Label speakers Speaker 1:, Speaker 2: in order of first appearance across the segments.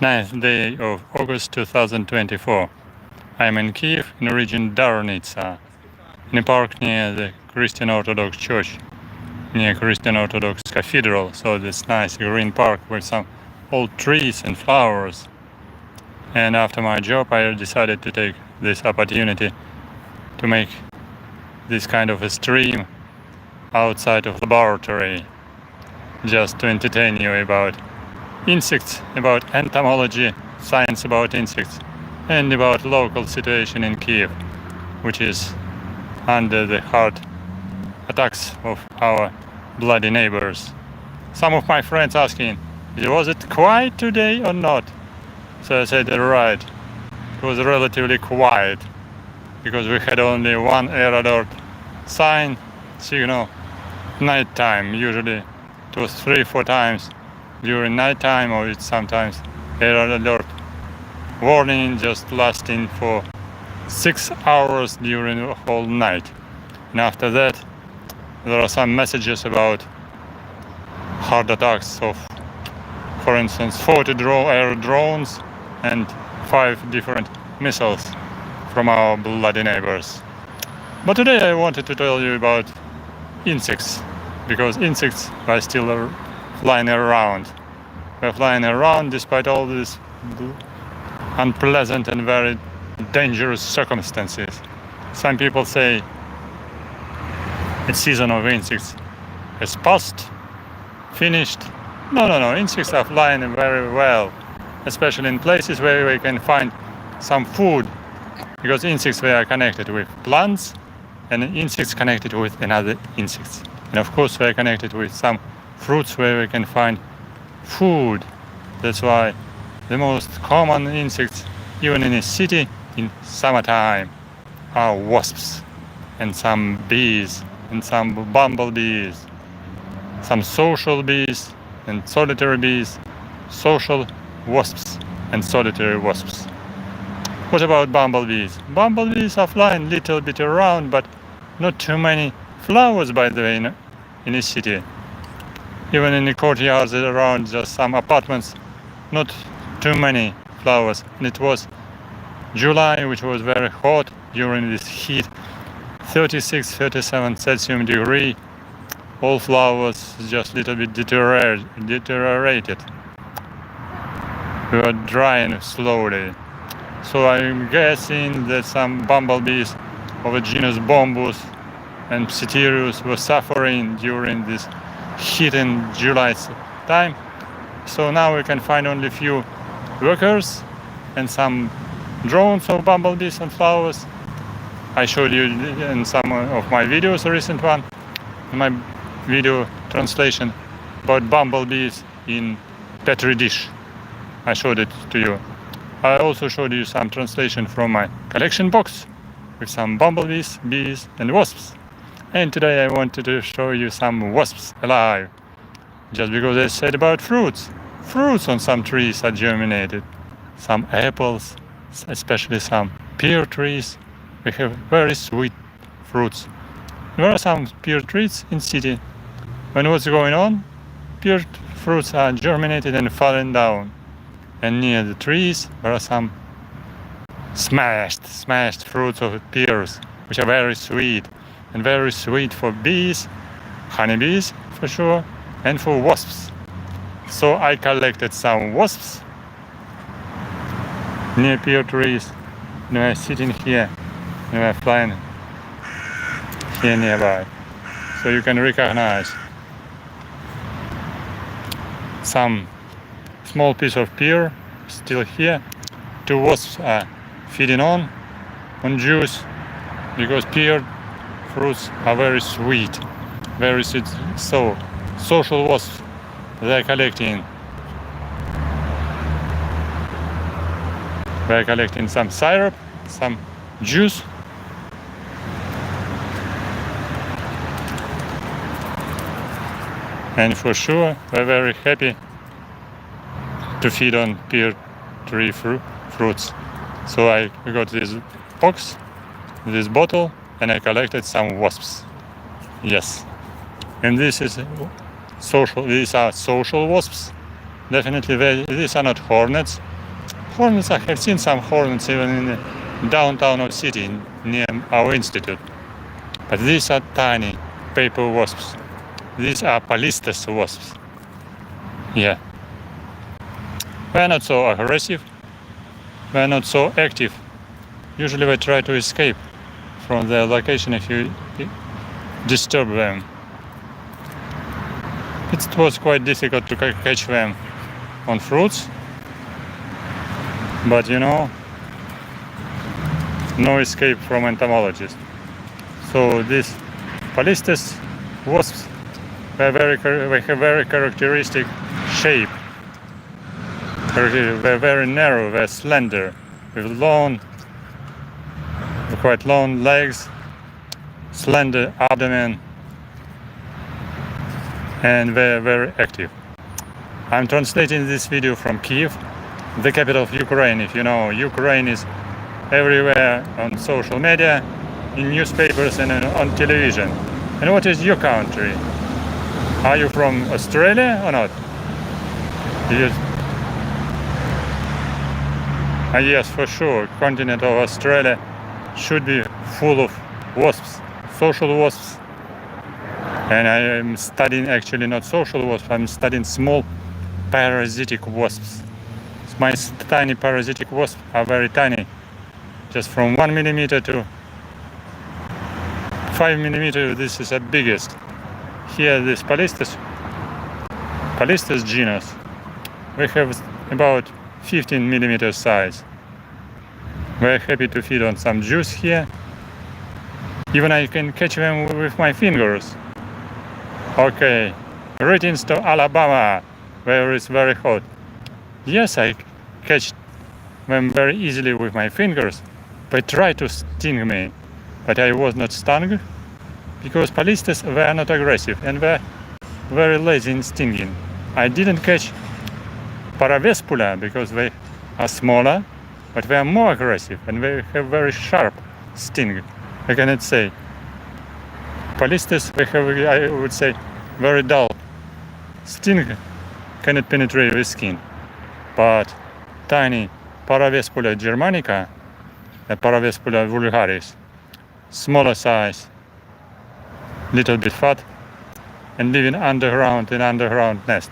Speaker 1: 9th day of August 2024. I'm in Kyiv, in the region Darnitsa, in a park near the Christian Orthodox Church, near Christian Orthodox Cathedral. So this nice green park with some old trees and flowers. And after my job, I decided to take this opportunity to make this kind of a stream outside of laboratory, just to entertain you about insects, about entomology, science about insects, and about local situation in Kyiv, which is under the hard attacks of our bloody neighbors. Some of my friends asking, was it quiet today or not? So I said, right, it was relatively quiet, because we had only one air alert sign, signal, nighttime. Usually it was 3-4 times during nighttime, or it's sometimes air alert warning just lasting for 6 hours during the whole night. And after that, there are some messages about hard attacks of, for instance, 40 air drones and 5 different missiles from our bloody neighbors. But today I wanted to tell you about insects, because insects are still flying around. They're flying around despite all these unpleasant and very dangerous circumstances. Some people say the season of insects has passed, finished. No, insects are flying very well, especially in places where we can find some food, because insects, they are connected with plants, and insects connected with another insects. And of course, they are connected with some fruits where we can find food. That's why the most common insects, even in a city in summertime, are wasps, and some bees, and some bumblebees, some social bees and solitary bees, social wasps and solitary wasps. What about bumblebees? Bumblebees are flying a little bit around, but not too many flowers, by the way, in a city. Even in the courtyards around just some apartments, not too many flowers. And it was July, which was very hot during this heat, 36-37 Celsius degree. All flowers just a little bit deteriorated. They were drying slowly. So I'm guessing that some bumblebees of the genus Bombus and Psiterius were suffering during this heat in July time. So now we can find only few workers and some drones of bumblebees and flowers. I showed you in some of my videos, a recent one, my video translation about bumblebees in Petri dish. I showed it to you. I also showed you some translation from my collection box with some bumblebees, bees and wasps. And today I wanted to show you some wasps alive. Just because I said about fruits. Fruits on some trees are germinated. Some apples, especially some pear trees. We have very sweet fruits. There are some pear trees in city. When what's going on? Pear fruits are germinated and falling down. And near the trees there are some smashed fruits of pears, which are very sweet. And very sweet for bees, honeybees for sure, and for wasps. So I collected some wasps near pear trees. And they are sitting here, and they are flying here nearby. So you can recognize some small piece of pear still here. 2 wasps are feeding on juice, because pear fruits are very sweet. So social wasps, they're collecting some syrup, some juice, and for sure we're very happy to feed on pear tree fruits. So I got this box, this bottle, and I collected some wasps. Yes. And this is social. These are social wasps. Definitely, these are not hornets. Hornets, I have seen some hornets even in the downtown of city near our institute. But these are tiny paper wasps. These are POLISTES wasps. Yeah. They are not so aggressive. They are not so active. Usually they try to escape from their location if you disturb them. It was quite difficult to catch them on fruits. But you know, no escape from entomologist. So these POLISTES wasps, they have very characteristic shape. They're very narrow, they're slender, with quite long legs, slender abdomen, and they're very active. I'm translating this video from Kyiv, the capital of Ukraine. If you know, Ukraine is everywhere on social media, in newspapers and on television. And what is your country? Are you from Australia or not? Yes, for sure. Continent of Australia should be full of wasps, social wasps. And I am studying actually not social wasps, I'm studying small parasitic wasps. My tiny parasitic wasps are very tiny, just from 1 millimeter to 5 millimeter. This is the biggest. Here, this POLISTES genus, we have about 15 millimeter size. Very happy to feed on some juice here. Even I can catch them with my fingers. Okay, greetings to Alabama, where it's very hot. Yes, I catch them very easily with my fingers. They try to sting me, but I was not stung, because POLISTES, they are not aggressive and they're very lazy in stinging. I didn't catch PARAVESPULA because they are smaller, but they are more aggressive and they have very sharp sting. I cannot say. POLISTES, they have, I would say, very dull sting, cannot penetrate the skin. But tiny PARAVESPULA germanica and PARAVESPULA vulgaris, smaller size, little bit fat, and living underground in underground nest.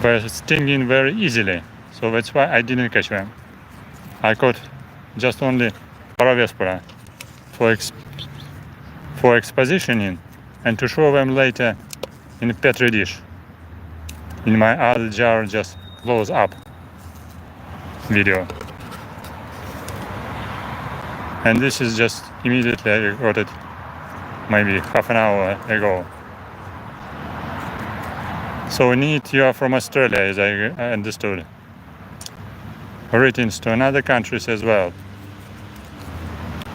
Speaker 1: They're stinging very easily, so that's why I didn't catch them. I caught just only PARAVESPULA for expositioning and to show them later in a petri dish. In my other jar, just close up video. And this is just immediately I got it maybe half an hour ago. So neat, you are from Australia, as I understood. Greetings to other countries as well.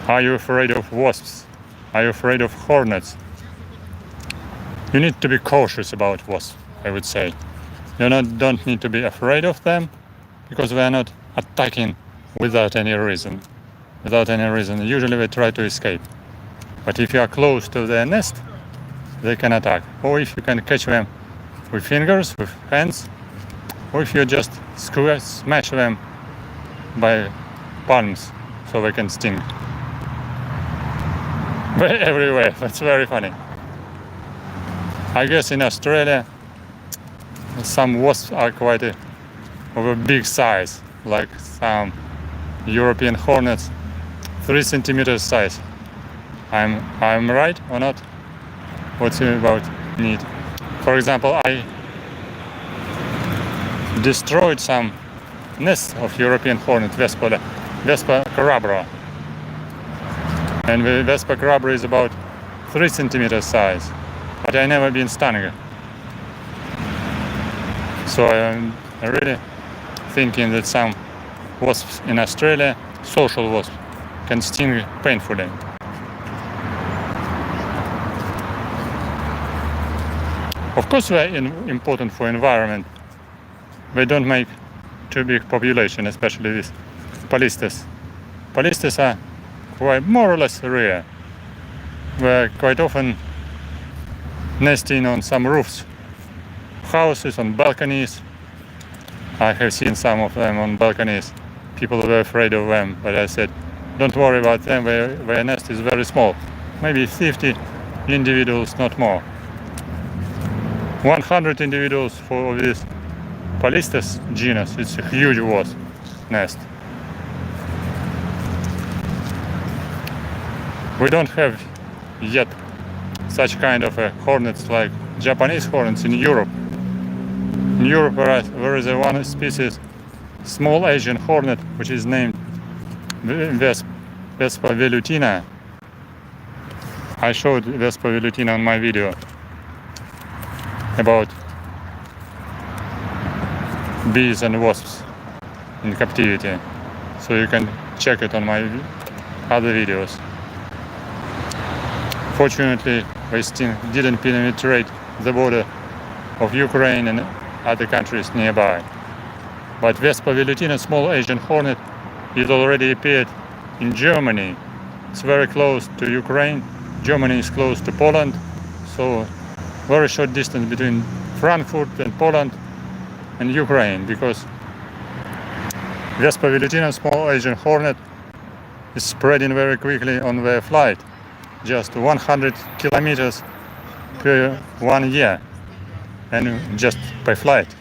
Speaker 1: Are you afraid of wasps? Are you afraid of hornets? You need to be cautious about wasps, I would say. You don't need to be afraid of them, because they are not attacking without any reason. Usually they try to escape. But if you are close to their nest, they can attack. Or if you can catch them with fingers, with hands, or if you just smash them by palms so they can sting. They're everywhere. That's very funny. I guess in Australia some wasps are quite of a big size, like some European hornets, 3 centimeters size. I'm right or not? What's it about need? For example, I destroyed some nests of European hornet, Vespa carabra. And the Vespa carabra is about 3 centimeters size, but I never been stung. So I'm really thinking that some wasps in Australia, social wasps, can sting painfully. Of course they're important for environment. They don't make too big population, especially these POLISTES. POLISTES are quite more or less rare. They're quite often nesting on some roofs, houses, on balconies, I have seen some of them on balconies. People were afraid of them, but I said, don't worry about them, their nest is very small. Maybe 50 individuals, not more. 100 individuals for this POLISTES genus, it's a huge wasp nest. We don't have yet such kind of hornets like Japanese hornets in Europe. In Europe there is one species, small Asian hornet, which is named VESPA velutina. I showed VESPA velutina on my video about bees and wasps in captivity, so you can check it on my other videos. Fortunately, they still didn't penetrate the border of Ukraine and other countries nearby. But VESPA velutina, small Asian hornet, it already appeared in Germany. It's very close to Ukraine. Germany is close to Poland, so very short distance between Frankfurt and Poland and Ukraine, because VESPA velutina, small Asian hornet, is spreading very quickly on their flight, just 100 kilometers per 1 year, and just by flight.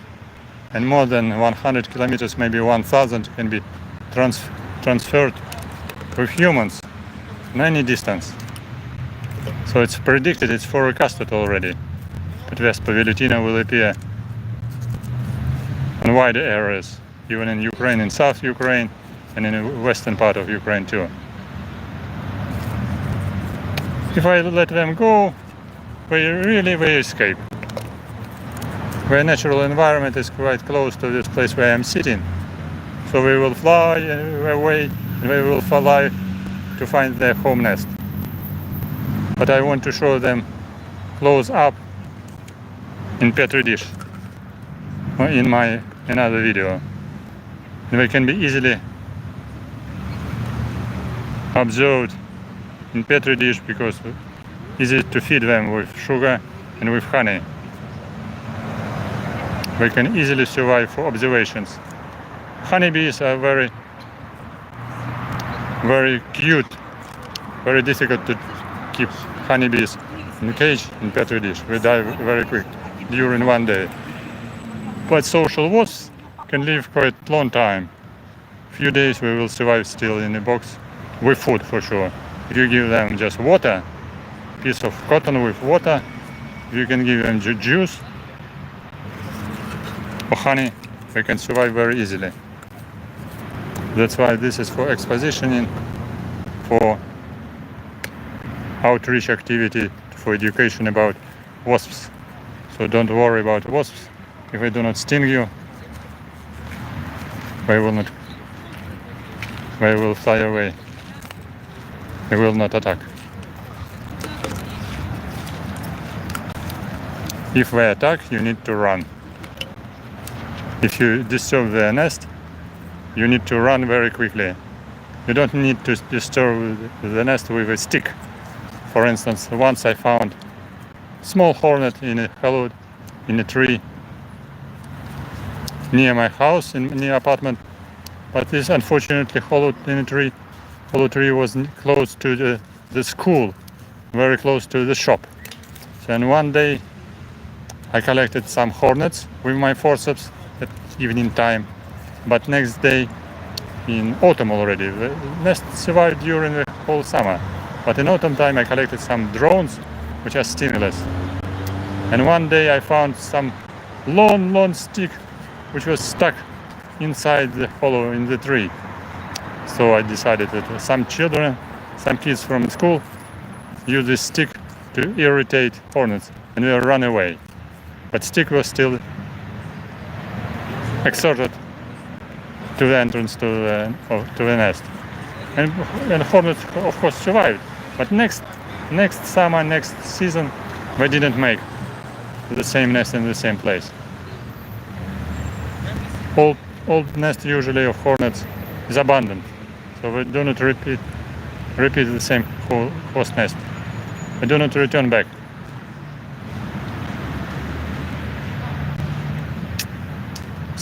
Speaker 1: And more than 100 kilometers, maybe 1,000, can be transferred with humans in any distance. So it's predicted, it's forecasted already, that VESPA velutina will appear in wider areas, even in Ukraine, in South Ukraine, and in the western part of Ukraine too. If I let them go, they escape. Their natural environment is quite close to this place where I'm sitting. So they will fly away, and they will fly to find their home nest. But I want to show them close up in petri dish in my another video. And they can be easily observed in petri dish because easy to feed them with sugar and with honey. They can easily survive for observations. Honeybees are very, very cute, very difficult to keep honeybees in a cage in petri dish. They die very quick during one day. But social wasps can live quite long time. Few days we will survive still in a box with food for sure. If you give them just water, piece of cotton with water, you can give them juice or honey, they can survive very easily. That's why this is for expositioning, for outreach activity, for education about wasps. So don't worry about wasps. If they do not sting you, they will fly away. They will not attack. If they attack, you need to run. If you disturb their nest, you need to run very quickly. You don't need to disturb the nest with a stick. For instance, once I found small hornet in a tree near my house, near apartment, but this unfortunately hollow tree was close to the school, very close to the shop. So, and one day I collected some hornets with my forceps at evening time, but next day in autumn already, the nest survived during the whole summer, but in autumn time I collected some drones which are stingless, and one day I found some long stick which was stuck inside the hollow in the tree. So I decided that some kids from school use this stick to irritate hornets and they run away. But stick was still exerted to the entrance to the nest. And hornets of course survived. But next summer, next season, they didn't make the same nest in the same place. Old nest usually of hornets is abandoned, so we do not repeat the same host nest. We do not return back.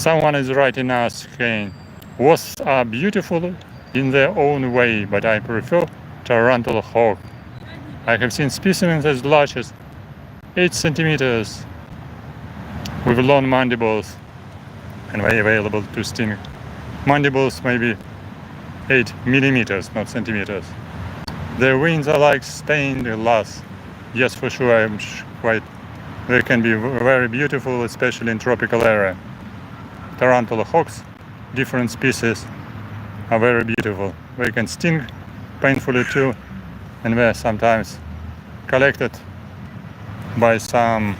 Speaker 1: Someone is writing us saying, wasps are beautiful in their own way, but I prefer tarantula hawk. I have seen specimens as large as 8 centimeters with long mandibles and very available to sting. Mandibles maybe 8 millimeters, not centimeters. Their wings are like stained glass. Yes, for sure, I'm quite. They can be very beautiful, especially in tropical area. Tarantula hawks, different species, are very beautiful. They can sting painfully too, and they're sometimes collected by some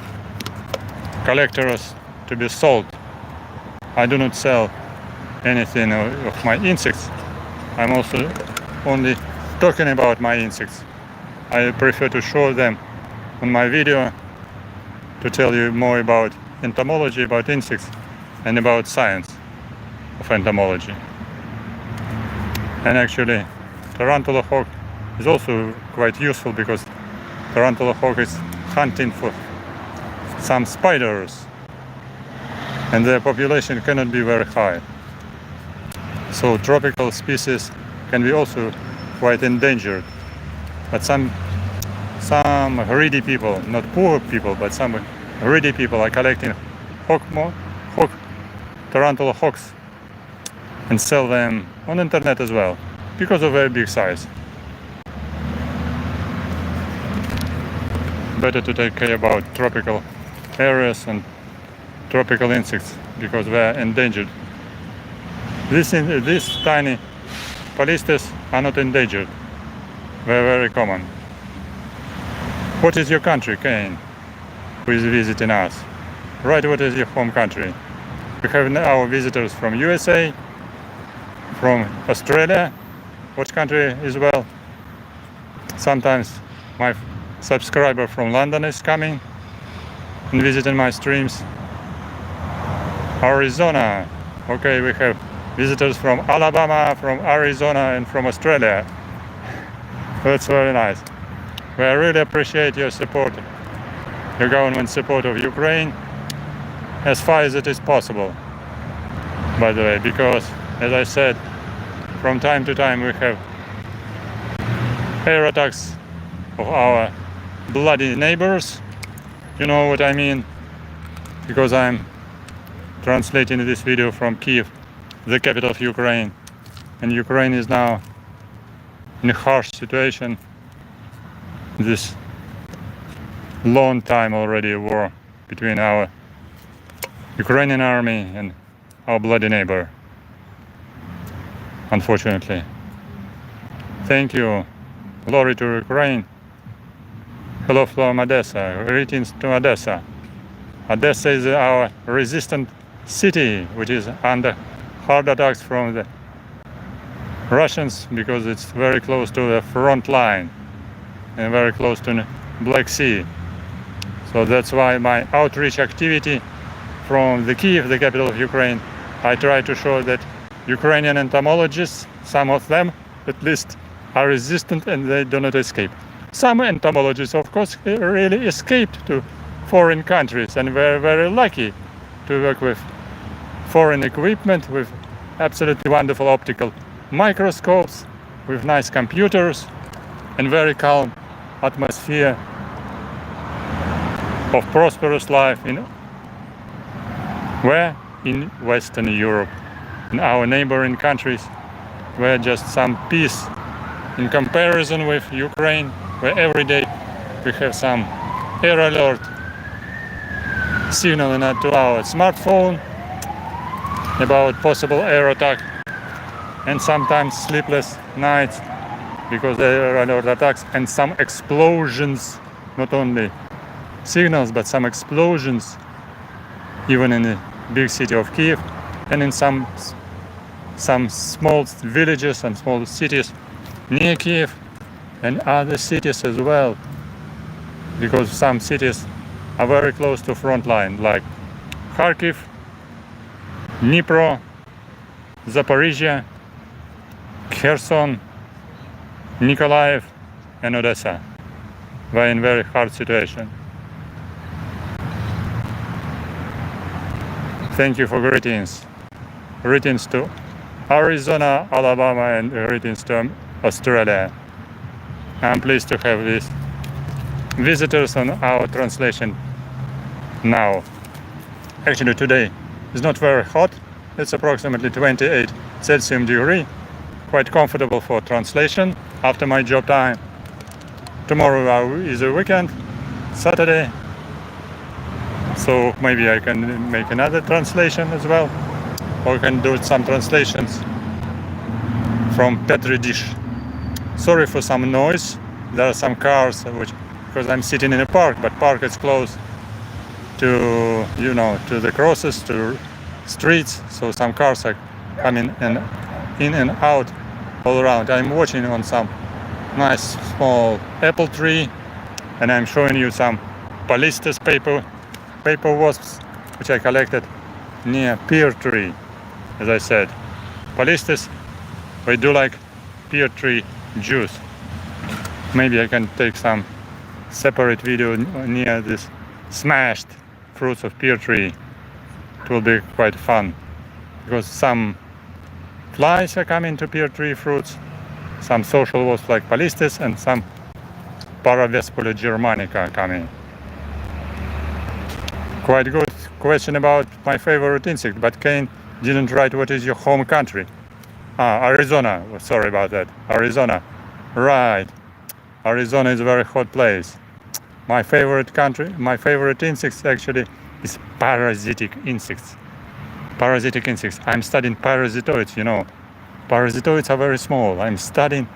Speaker 1: collectors to be sold. I do not sell anything of my insects. I'm also only talking about my insects. I prefer to show them on my video to tell you more about entomology, about insects, and about science of entomology. And actually, tarantula hawk is also quite useful because tarantula hawk is hunting for some spiders, and their population cannot be very high. So tropical species can be also quite endangered. But some greedy people, not poor people, but some greedy people are collecting tarantula hawks and sell them on internet as well because of their big size. Better to take care about tropical areas and tropical insects because they are endangered. These tiny POLISTES are not endangered. They are very common. What is your country, Kane, who is visiting us? Write what is your home country. We have our visitors from USA, from Australia, what country as well. Sometimes my subscriber from London is coming and visiting my streams. Arizona, okay, we have visitors from Alabama, from Arizona, and from Australia. That's very nice. We really appreciate your support, your government support of Ukraine, as far as it is possible, by the way, because, as I said, from time to time we have air attacks of our bloody neighbors. You know what I mean, because I'm translating this video from Kyiv, the capital of Ukraine, and Ukraine is now in a harsh situation. This long time already a war between our Ukrainian army and our bloody neighbor, unfortunately. Thank you. Glory to Ukraine. Hello from Odessa. Greetings to Odessa. Odessa is our resistant city, which is under hard attacks from the Russians because it's very close to the front line and very close to the Black Sea. So that's why my outreach activity from the Kyiv, the capital of Ukraine, I try to show that Ukrainian entomologists, some of them at least, are resistant and they do not escape. Some entomologists, of course, really escaped to foreign countries and were very lucky to work with foreign equipment, with absolutely wonderful optical microscopes, with nice computers and very calm atmosphere of prosperous life in Western Europe. In our neighboring countries, where just some peace in comparison with Ukraine, where every day we have some air alert signaling to our smartphone about possible air attack, and sometimes sleepless nights because there are alert attacks and some explosions, not only signals but some explosions even in the big city of Kyiv and in some small villages and small cities near Kyiv and other cities as well, because some cities are very close to front line, like Kharkiv, Dnipro, Zaporizhia, Kherson, Nikolaev and Odessa. They're in very hard situation. Thank you for greetings. Greetings to Arizona, Alabama, and greetings to Australia. I'm pleased to have these visitors on our translation now. Actually today is not very hot. It's approximately 28 Celsius degree. Quite comfortable for translation after my job time. Tomorrow is a weekend, Saturday. So maybe I can make another translation as well. Or can do some translations from Petri dish. Sorry for some noise. There are some cars because I'm sitting in a park, but park is close to to the crosses, to streets, so some cars are coming in and out all around. I'm watching on some nice small apple tree, and I'm showing you some POLISTES paper wasps which I collected near pear tree. As I said, POLISTES, we do like pear tree juice. Maybe I can take some separate video near this smashed fruits of pear tree. It will be quite fun because some flies are coming to pear tree fruits, some social wasps like POLISTES, and some PARAVESPULA germanica are coming. Quite good question about my favorite insect, but Kane didn't write what is your home country. Arizona. Sorry about that. Arizona. Right. Arizona is a very hot place. My favorite country, my favorite insects actually is parasitic insects. Parasitic insects. I'm studying parasitoids, Parasitoids are very small. I'm studying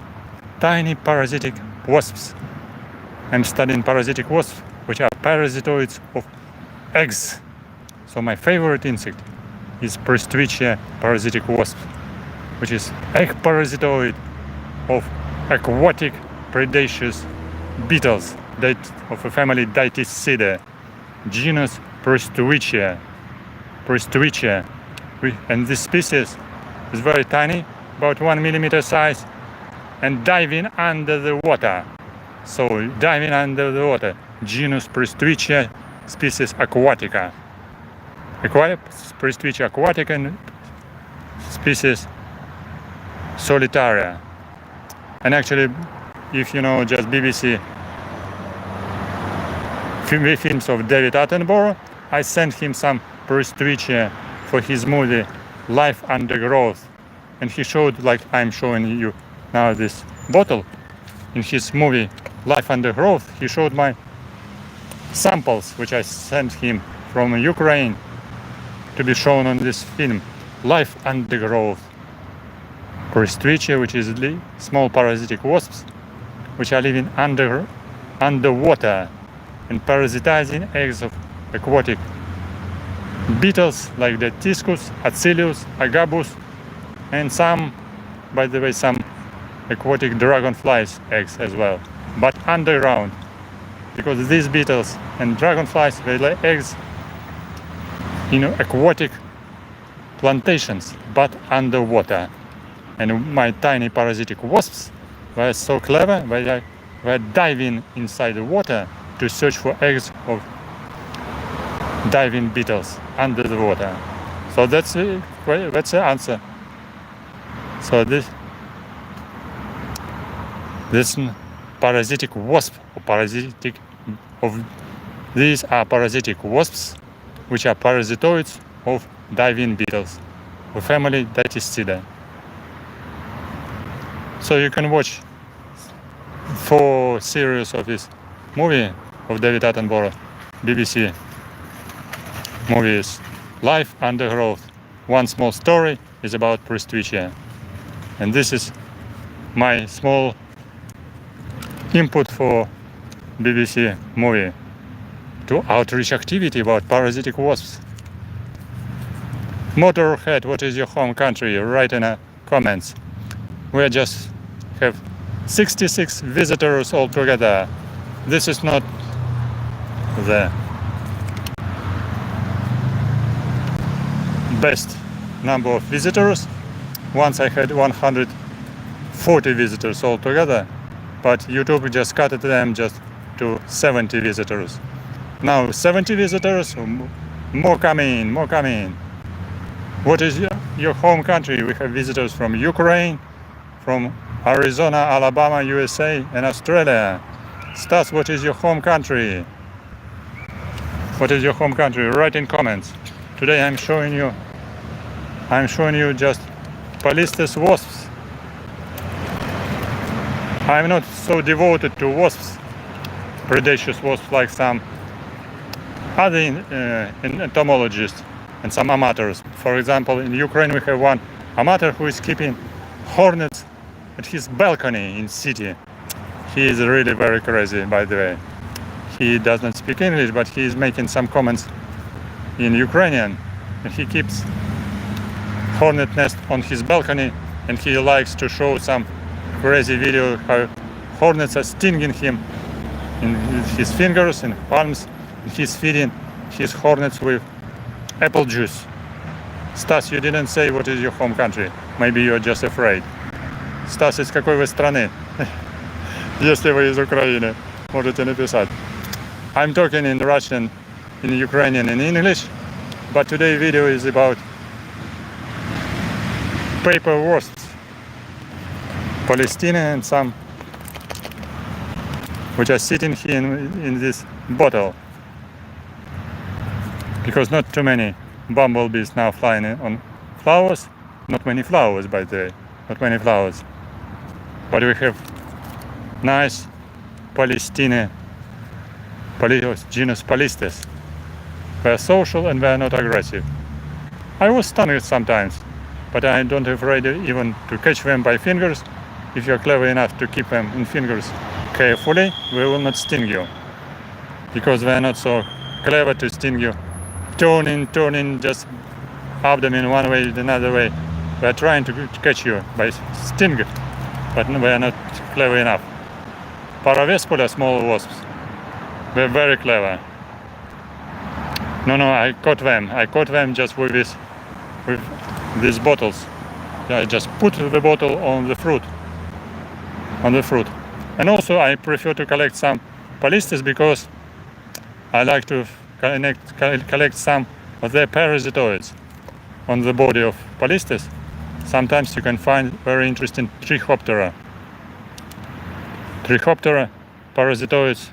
Speaker 1: tiny parasitic wasps. I'm studying parasitic wasps, which are parasitoids of eggs. So my favorite insect is Pristwichia parasitic wasp, which is egg parasitoid of aquatic predaceous beetles of a family Dytiscidae, genus Pristwichia. And this species is very tiny, about 1 millimeter size, and diving under the water. So diving under the water, genus Pristwichia, species Aquatica. Pristwichia aquatica and species Solitaria. And actually, if you know just BBC films of David Attenborough, I sent him some Pristwichia for his movie Life Under Growth, and he showed, like I'm showing you now, this bottle. In his movie Life Under Growth, he showed my samples which I sent him from Ukraine to be shown on this film Life Under Growth. Pristwichia, which is small parasitic wasps which are living underwater and parasitizing eggs of aquatic beetles like the Tiscus, Acilius, Agabus, and some, by the way, some aquatic dragonflies eggs as well, but underground, because these beetles and dragonflies, they lay eggs in aquatic plantations, but underwater. And my tiny parasitic wasps were so clever, they were diving inside the water to search for eggs of diving beetles under the water. So that's the answer. So this parasitic wasp, these are parasitic wasps, which are parasitoids of diving beetles, of family Dytiscidae. So you can watch 4 series of this movie of David Attenborough, BBC movies, Life Under Growth. One small story is about Pristwichia. And this is my small input for BBC movie to outreach activity about parasitic wasps. Motorhead, what is your home country? Write in the comments. We just have 66 visitors altogether. This is not the best number of visitors. Once I had 140 visitors altogether, but YouTube just cut them just to 70 visitors. Now 70 visitors, more coming. What is your home country? We have visitors from Ukraine, from Arizona, Alabama, USA, and Australia. Stas, what is your home country? What is your home country? Write in comments. Today I'm showing you just POLISTES wasps. I'm not so devoted to wasps, predaceous wasps like some other entomologists and some amateurs. For example, in Ukraine we have one amateur who is keeping hornets at his balcony in city. He is really very crazy, by the way. He does not speak English, but he is making some comments in Ukrainian. And he keeps hornet nest on his balcony, and he likes to show some crazy video how hornets are stinging him in his fingers and palms. And he's feeding his hornets with apple juice. Stas, you didn't say what is your home country. Maybe you're just afraid. Стас, из какой вы страны? Если вы из Украины, можете написать. I'm talking in Russian, in Ukrainian, and English, but today's video is about paper wasps, Palestine, and some which are sitting here in this bottle, because not too many bumblebees now flying on flowers. Not many flowers, by the way, not many flowers, but we have nice Palestine, genus POLISTES. They are social and they are not aggressive. I was stunned sometimes, but I don't afraid even to catch them by fingers. If you're clever enough to keep them in fingers carefully, they will not sting you, because they are not so clever to sting you. Turning just abdomen one way, another way. They are trying to catch you by sting, but they are not clever enough. PARAVESPULA, small wasps, they're very clever. No, I caught them just with these bottles. I just put the bottle on the fruit. And also I prefer to collect some POLISTES because I like to collect some of their parasitoids on the body of POLISTES. Sometimes you can find very interesting Trichoptera parasitoids,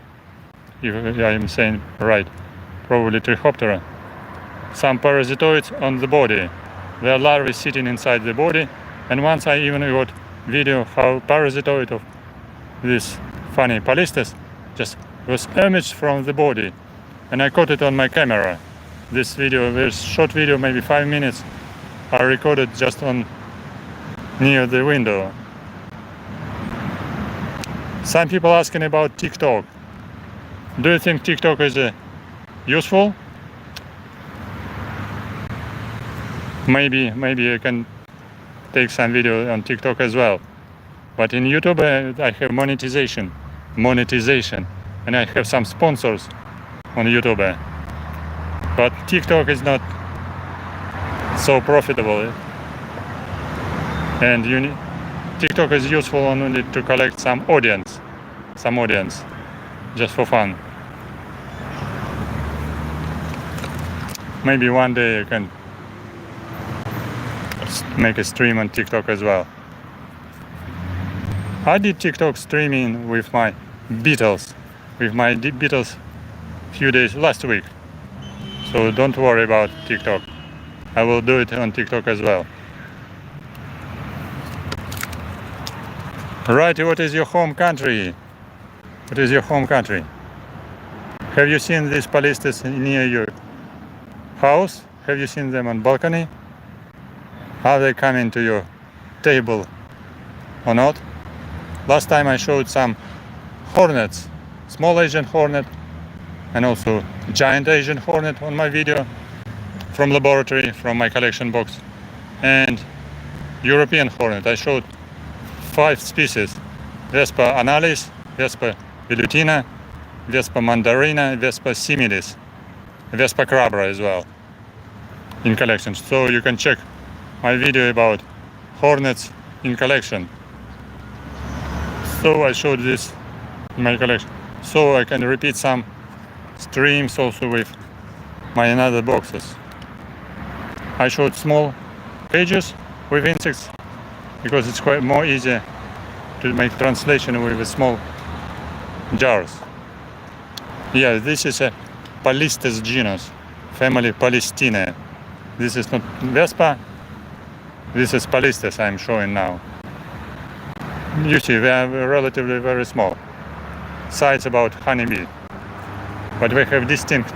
Speaker 1: if I'm saying right, probably Trichoptera. Some parasitoids on the body. There are larvae sitting inside the body, and once I even got video how parasitoid of this funny POLISTES just was emerged from the body, and I caught it on my camera. This video, this short video, maybe 5 minutes, I recorded just on near the window. Some people asking about TikTok. Do you think TikTok is useful? Maybe I can take some video on TikTok as well. But in YouTube I have monetization, and I have some sponsors on YouTube. But TikTok is not so profitable, and TikTok is useful only to collect some audience, just for fun. Maybe one day I can make a stream on TikTok as well. I did TikTok streaming with my beetles, few days last week. So don't worry about TikTok. I will do it on TikTok as well. Right, what is your home country? What is your home country? Have you seen these POLISTES near your house? Have you seen them on balcony? Are they coming to your table or not? Last time I showed some hornets, small Asian hornet and also giant Asian hornet on my video from laboratory, from my collection box, and European hornet. I showed 5 species: VESPA analis, VESPA velutina, VESPA mandarina, VESPA similis, VESPA crabra as well in collections. So you can check my video about hornets in collection. So I showed this in my collection. So I can repeat some streams also with my another boxes. I showed small cages with insects because it's quite more easy to make translation with small jars. Yeah, this is a POLISTES genus, family Polistinae. This is not VESPA, this is POLISTES I'm showing now. You see, they are relatively very small, size about honeybee, but we have distinct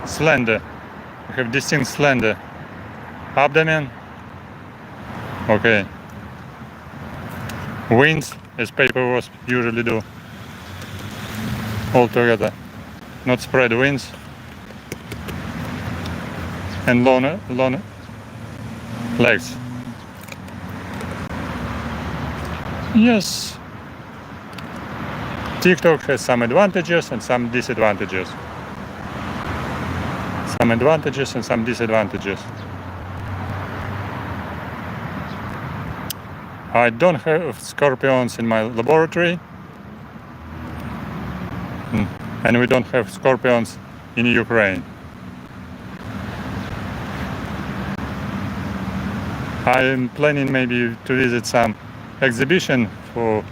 Speaker 1: slender abdomen. Okay, wings as paper wasps usually do, all together, not spread wings, and long legs. Yes, TikTok has some advantages and some disadvantages. Some advantages and some disadvantages. I don't have scorpions in my laboratory, and we don't have scorpions in Ukraine. I'm planning maybe to visit some exhibition of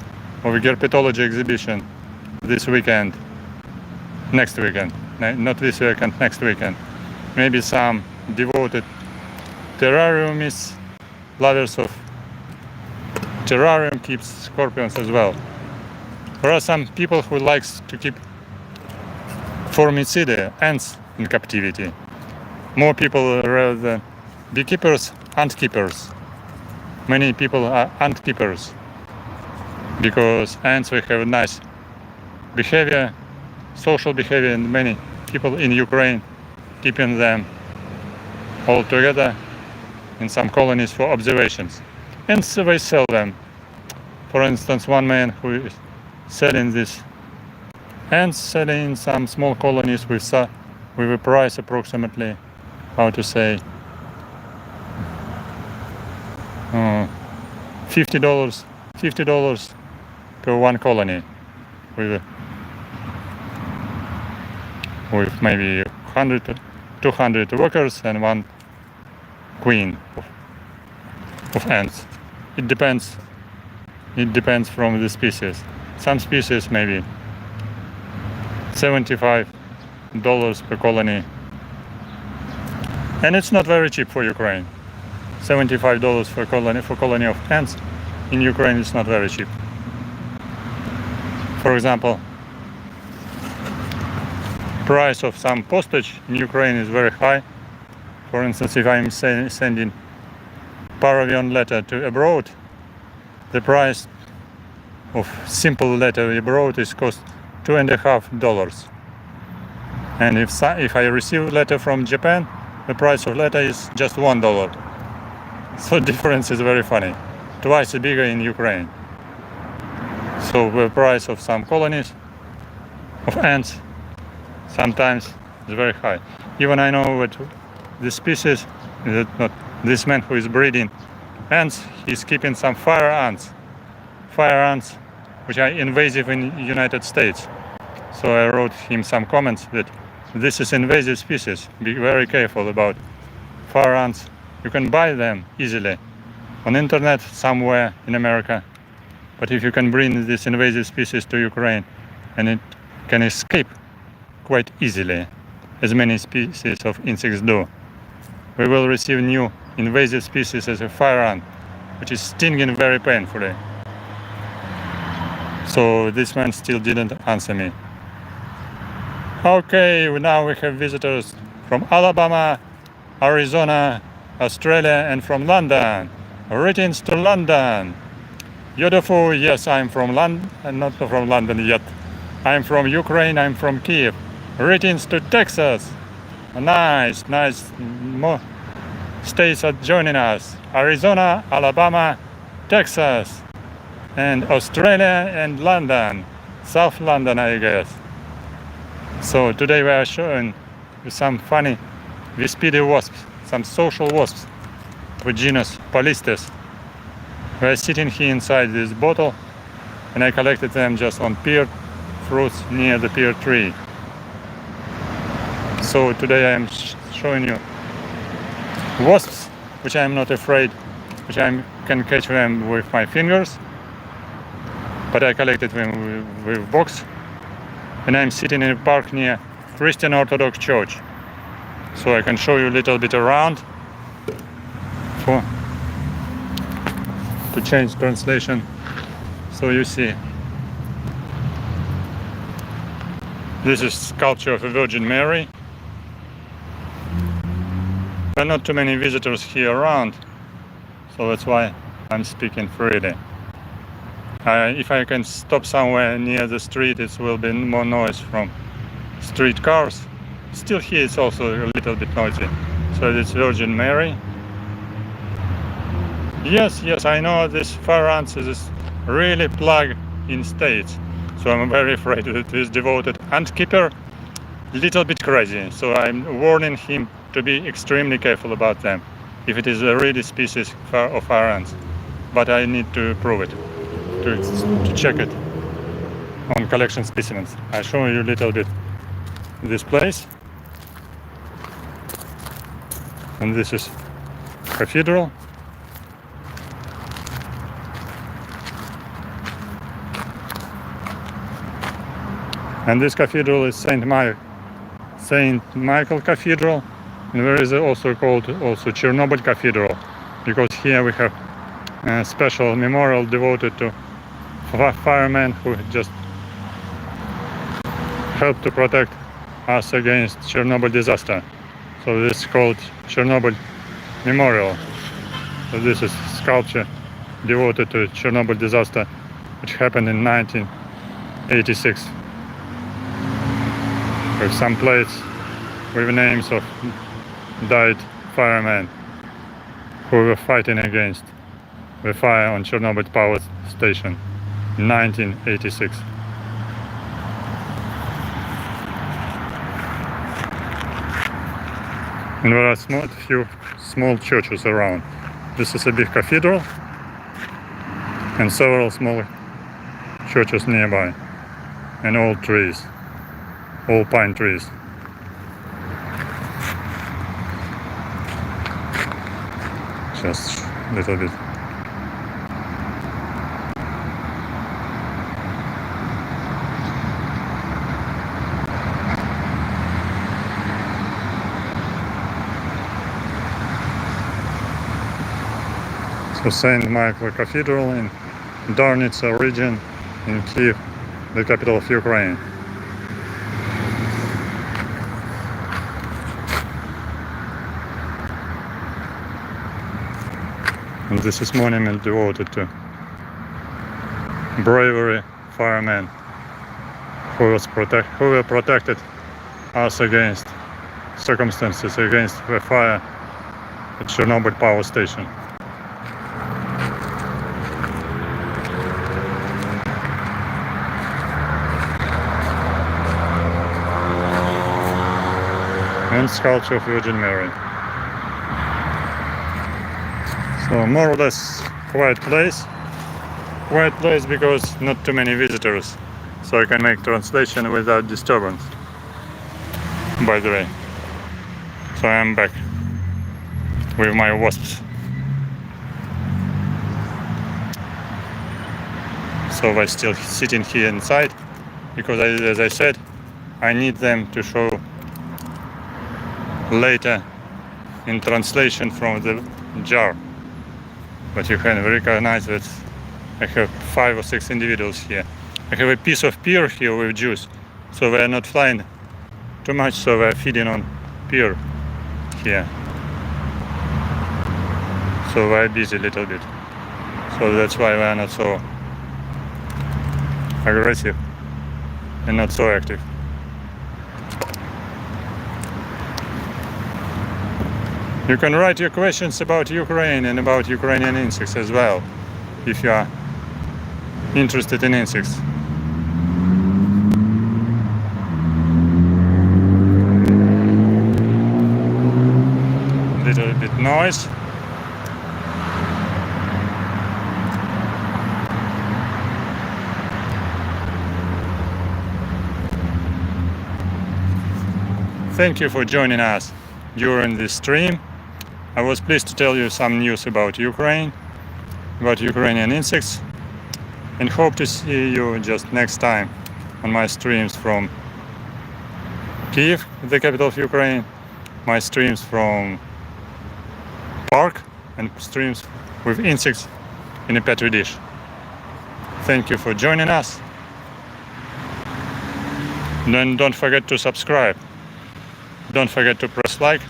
Speaker 1: a herpetology exhibition this weekend, next weekend, not this weekend, next weekend. Maybe some devoted terrariumists, lovers of terrarium, keeps scorpions as well. There are some people who likes to keep Formicidae, ants, in captivity. More people rather than beekeepers, ant keepers. Many people are ant keepers because ants will have nice behavior, social behavior, and many people in Ukraine keeping them all together in some colonies for observations. And so they sell them. For instance, one man who is selling this ants, selling some small colonies with a price approximately, how to say, $50 per one colony, with maybe 100, 200 workers and one queen of ants. It depends from the species. Some species maybe $75 per colony, and it's not very cheap for Ukraine. $75 for colony of ants in Ukraine is not very cheap. For example, price of some postage in Ukraine is very high. For instance, if I'm sending paravion letter to abroad, the price of simple letter abroad is cost $2.50. And if I receive letter from Japan, the price of letter is just $1. So difference is very funny, twice bigger in Ukraine. So the price of some colonies of ants sometimes is very high. Even I know that the species, not this man who is breeding ants, he's keeping some fire ants, which are invasive in the United States. So I wrote him some comments that this is invasive species. Be very careful about fire ants. You can buy them easily on internet somewhere in America, but if you can bring this invasive species to Ukraine, and it can escape quite easily, as many species of insects do, we will receive new invasive species as a fire ant, which is stinging very painfully. So this man still didn't answer me. Okay, now we have visitors from Alabama, Arizona, Australia, and from London. Greetings to London. Beautiful, yes, I'm from London, not from London yet. I'm from Ukraine, I'm from Kyiv. Greetings to Texas. Nice. More states are joining us. Arizona, Alabama, Texas, and Australia and London. South London, I guess. So today we are showing you some funny VESPIDAE wasps, some social wasps with genus POLISTES. We are sitting here inside this bottle, and I collected them just on pear fruits near the pear tree. So today I am showing you wasps which I'm not afraid, which I can catch them with my fingers. But I collected them with box. And I'm sitting in a park near Christian Orthodox Church. So I can show you a little bit around to change translation. So you see, this is sculpture of a Virgin Mary. There are not too many visitors here around, so that's why I'm speaking freely. If I can stop somewhere near the street, it will be more noise from street cars. Still here it's also a little bit noisy. So it's Virgin Mary. Yes, I know this fire ants is really plug in states. So I'm very afraid that this devoted ant keeper little bit crazy. So I'm warning him to be extremely careful about them if it is a really species of fire ants. But I need to prove it, to check it on collection specimens. I show you a little bit this place. And this is cathedral. And this cathedral is Saint Michael Cathedral. And there is also called Chernobyl Cathedral, because here we have a special memorial devoted to firemen who just helped to protect us against Chernobyl disaster. So this is called Chernobyl Memorial. So this is sculpture devoted to Chernobyl disaster, which happened in 1986. With some plates with names of died firemen who were fighting against the fire on Chernobyl power station in 1986. And there are few small churches around. This is a big cathedral and several small churches nearby, and old trees, all pine trees. Just a little bit. So Saint Michael Cathedral in Darnitsa region in Kyiv, the capital of Ukraine. And this is monument devoted to bravery firemen who were protected us against circumstances, against the fire at Chernobyl power station. And sculpture of Virgin Mary. So more or less quiet place because not too many visitors, so I can make translation without disturbance, by the way. So I am back with my wasps. So I'm still sitting here inside because as I said, I need them to show later in translation from the jar. But you can recognize that I have 5 or 6 individuals here. I have a piece of pear here with juice, so they are not flying too much, so they are feeding on pear here. So they are busy a little bit. So that's why they are not so aggressive and not so active. You can write your questions about Ukraine and about Ukrainian insects as well, if you are interested in insects. Little bit noise. Thank you for joining us during this stream. I was pleased to tell you some news about Ukraine, about Ukrainian insects, and hope to see you just next time on my streams from Kyiv, the capital of Ukraine, my streams from park, and streams with insects in a petri dish. Thank you for joining us. Then don't forget to subscribe. Don't forget to press like.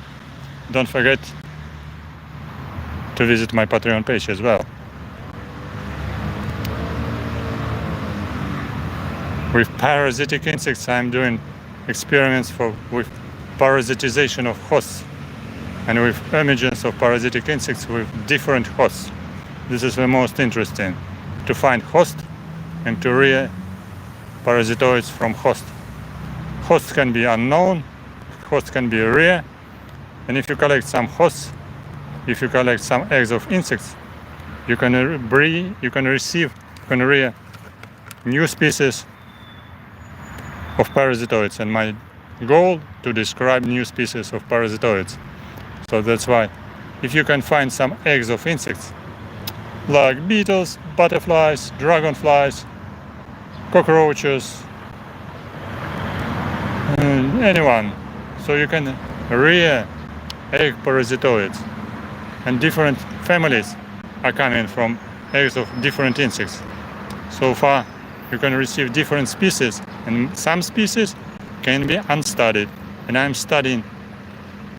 Speaker 1: Don't forget to visit my Patreon page as well. With parasitic insects, I'm doing experiments with parasitization of hosts and with emergence of parasitic insects with different hosts. This is the most interesting, to find host and to rear parasitoids from host. Hosts can be unknown, hosts can be rare, and if you collect some hosts, if you collect some eggs of insects, you can rear new species of parasitoids, and my goal to describe new species of parasitoids. So that's why if you can find some eggs of insects like beetles, butterflies, dragonflies, cockroaches, anyone, so you can rear egg parasitoids, and different families are coming from eggs of different insects. So far you can receive different species, and some species can be unstudied, and I'm studying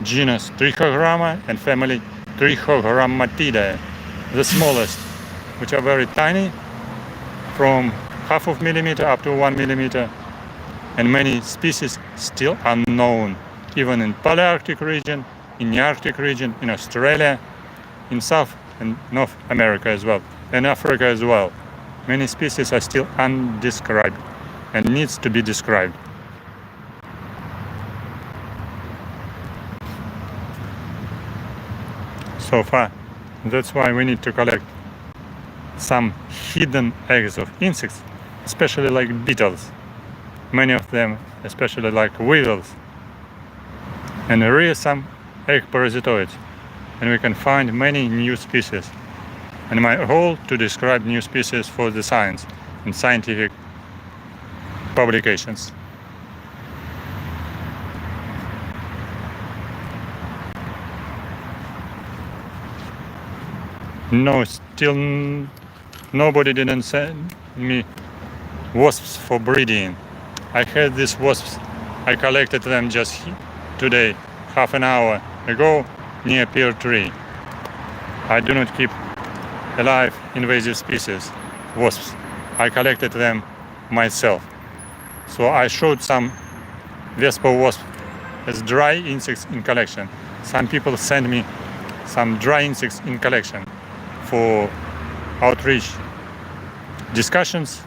Speaker 1: genus Trichogramma and family Trichogrammatidae, the smallest, which are very tiny, from 0.5 millimeter up to 1 millimeter, and many species still unknown, even in Palearctic region, in the Arctic region, in Australia, in South and North America as well, and Africa as well. Many species are still undescribed and needs to be described. So far, that's why we need to collect some hidden eggs of insects, especially like beetles, many of them, especially like weevils, and rear some egg parasitoids, and we can find many new species. And my goal to describe new species for the science and scientific publications. No, still nobody didn't send me wasps for breeding. I had these wasps, I collected them just today, half an hour ago, near pear tree. I do not keep alive invasive species, wasps. I collected them myself. So I showed some VESPA wasps as dry insects in collection. Some people send me some dry insects in collection for outreach discussions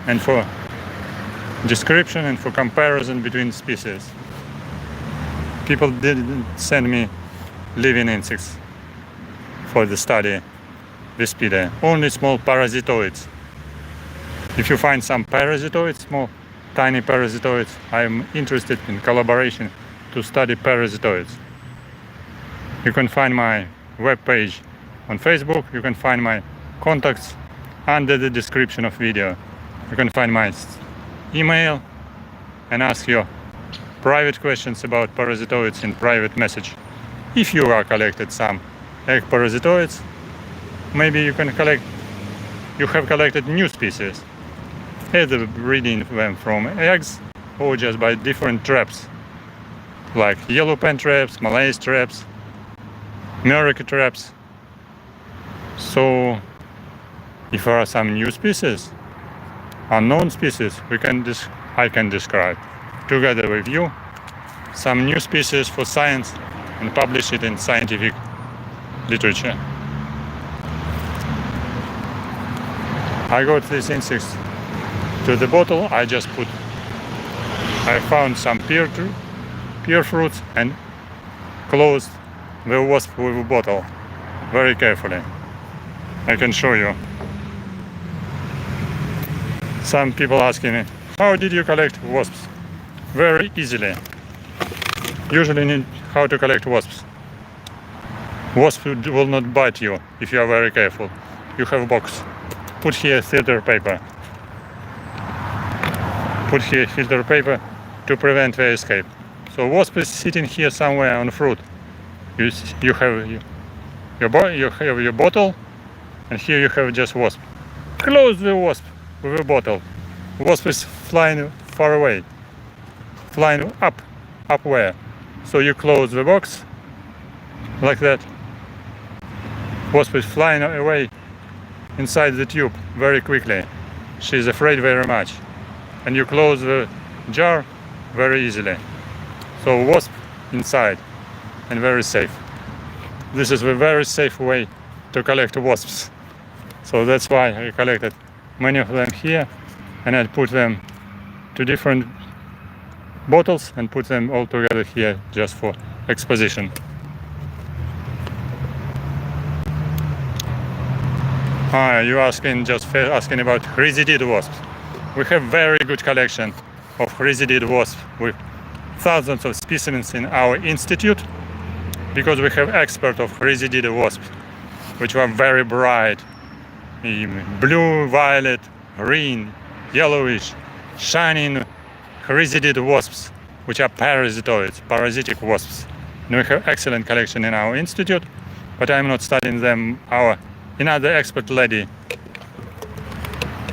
Speaker 1: and for description and for comparison between species. People didn't send me living insects for the study, VESPIDAE, only small parasitoids. If you find some parasitoids, small tiny parasitoids, I'm interested in collaboration to study parasitoids. You can find my webpage on Facebook, you can find my contacts under the description of video. You can find my email and ask your private questions about parasitoids in private message. If you are collected some egg parasitoids, maybe you have collected new species, either breeding them from eggs or just by different traps, like yellow pen traps, Malays traps, American traps. So if there are some new species, unknown species, I can describe together with you some new species for science and publish it in scientific literature. I got these insects to the bottle. I found some pear fruits and closed the wasp with a bottle very carefully. I can show you. Some people asking me, how did you collect wasps? Very easily. Usually need how to collect wasps. Wasp will not bite you if you are very careful. You have a box. Put here filter paper. Put here filter paper to prevent the escape. So wasp is sitting here somewhere on fruit. You have your bottle, and here you have just wasp. Close the wasp with a bottle. Wasp is flying far away, flying up where? So you close the box like that. Wasp is flying away inside the tube very quickly. She's afraid very much. And you close the jar very easily. So wasp inside and very safe. This is a very safe way to collect wasps. So that's why I collected many of them here, and I put them to different bottles and put them all together here just for exposition. You're asking about rhizidid wasps. We have very good collection of rhizidid wasps with thousands of specimens in our institute, because we have experts of rhizidid wasps, which are very bright, blue, violet, green, yellowish, shining rhizidid wasps, which are parasitoids, parasitic wasps. And we have excellent collection in our institute, but I'm not studying them. Another expert lady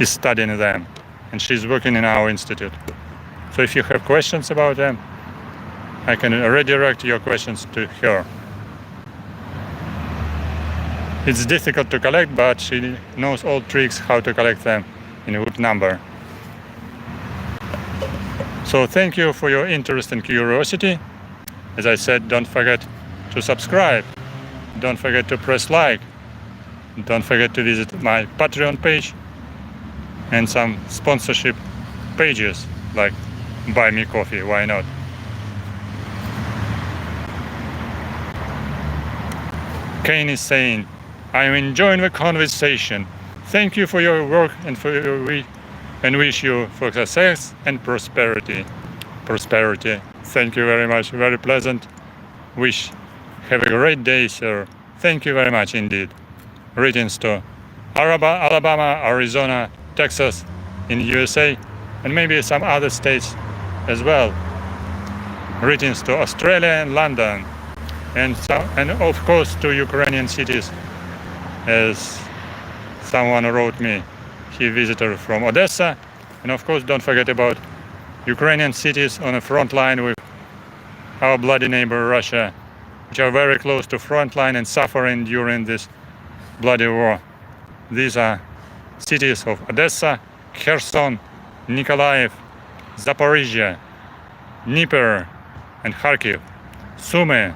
Speaker 1: is studying them, and she's working in our institute. So if you have questions about them, I can redirect your questions to her. It's difficult to collect, but she knows all tricks how to collect them in a good number. So thank you for your interest and curiosity. As I said, don't forget to subscribe. Don't forget to press like. Don't forget to visit my Patreon page and some sponsorship pages like Buy Me Coffee, why not? Kane is saying, I'm enjoying the conversation. Thank you for your work and and wish you for success and prosperity. Prosperity. Thank you very much. Very pleasant wish. Have a great day, sir. Thank you very much indeed. Greetings to Alabama, Arizona, Texas in USA, and maybe some other states as well. Greetings to Australia and London, and of course to Ukrainian cities, as someone wrote me. He visited from Odessa, and of course don't forget about Ukrainian cities on the front line with our bloody neighbor Russia, which are very close to front line and suffering during this bloody war. These are cities of Odessa, Kherson, Nikolaev, Zaporizhia, Dnieper, and Kharkiv, Sumy,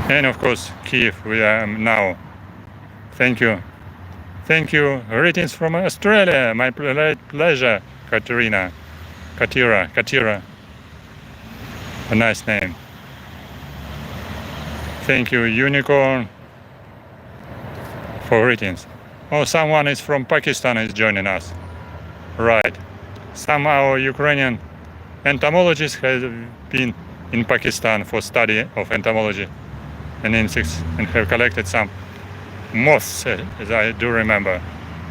Speaker 1: and of course Kyiv, where I am now. Thank you. Thank you. Greetings from Australia. My pleasure, Katira. A nice name. Thank you, Unicorn, for greetings. Oh, someone is from Pakistan is joining us. Right. Some of our Ukrainian entomologists have been in Pakistan for study of entomology and insects, and have collected some moths, as I do remember.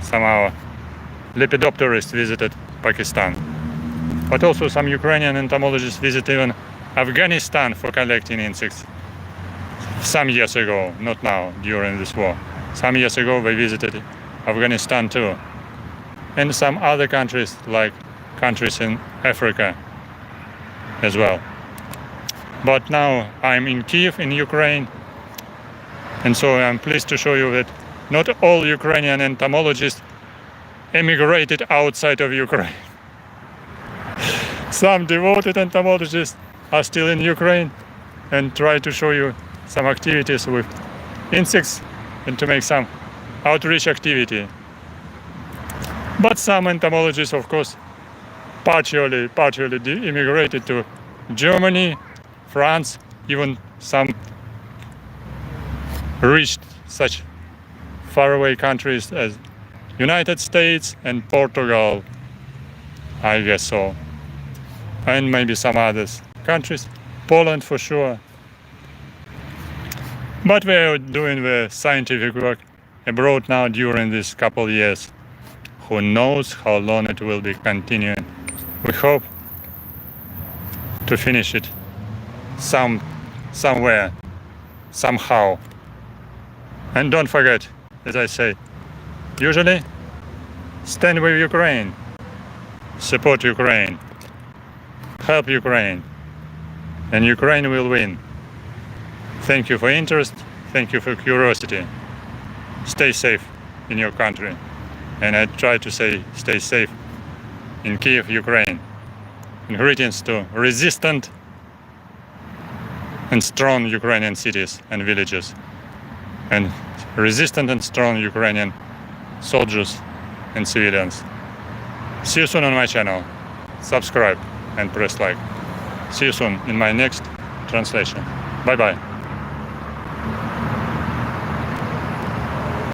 Speaker 1: Some of our lepidopterists visited Pakistan. But also some Ukrainian entomologists visited even Afghanistan for collecting insects. Some years ago, not now, during this war. Some years ago they visited Afghanistan too. And some other countries, like countries in Africa as well. But now I'm in Kyiv in Ukraine, and so I'm pleased to show you that not all Ukrainian entomologists emigrated outside of Ukraine. Some devoted entomologists are still in Ukraine, and try to show you some activities with insects and to make some outreach activity. But some entomologists, of course, partially immigrated to Germany, France, even some reached such faraway countries as United States and Portugal, I guess so. And maybe some other countries, Poland for sure. But we are doing the scientific work abroad now during these couple years. Who knows how long it will be continuing. We hope to finish it somewhere, somehow. And don't forget, as I say, usually stand with Ukraine, support Ukraine, help Ukraine, and Ukraine will win. Thank you for interest, thank you for curiosity. Stay safe in your country. And I try to say stay safe in Kyiv, Ukraine. And greetings to resistant and strong Ukrainian cities and villages. And resistant and strong Ukrainian soldiers and civilians. See you soon on my channel. Subscribe and press like. See you soon in my next translation. Bye bye.